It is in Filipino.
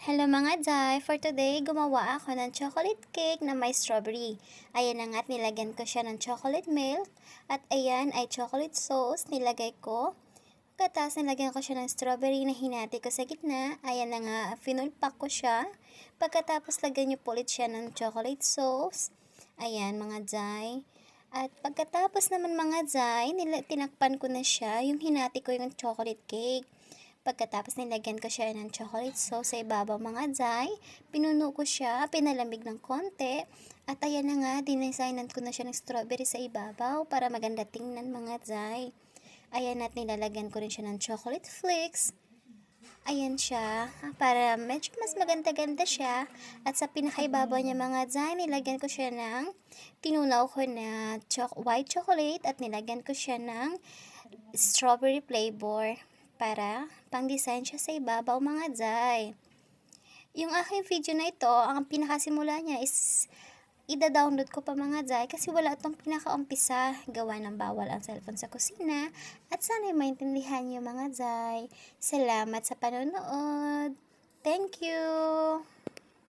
Hello mga Jai! For today, gumawa ako ng chocolate cake na may strawberry. Ayan na nga't nilagyan ko siya ng chocolate milk. At ayan ay chocolate sauce, nilagay ko. Pagkatapos nilagyan ko siya ng strawberry na hinati ko sa gitna. Ayan na nga, finulpak ko siya. Pagkatapos lagyan niyo po ulit siya ng chocolate sauce. Ayan mga Jai. At pagkatapos naman mga Jai, tinakpan ko na siya, yung hinati ko yung chocolate cake. Pagkatapos nilagyan ko siya ng chocolate sauce sa ibabaw mga Jai, pinuno ko siya, pinalamig ng konti, at ayan na nga, dinesignan ko na siya ng strawberry sa ibabaw para maganda tingnan mga Jai. Ayan at nilalagyan ko rin siya ng chocolate flakes. Ayan siya, para medyo mas maganda-ganda siya. At sa pinakaibabaw niya mga Jai, nilagyan ko siya ng tinunaw ko na white chocolate at nilagyan ko siya ng strawberry flavor para pang-design siya sa ibabaw mga Jai. Yung aking video na ito, ang pinakasimula niya is ida-download ko pa mga Jai kasi wala itong pinakaumpisa. Gawa ng bawal ang cellphone sa kusina. At sana'y maintindihan niyo mga Jai. Salamat sa panonood. Thank you!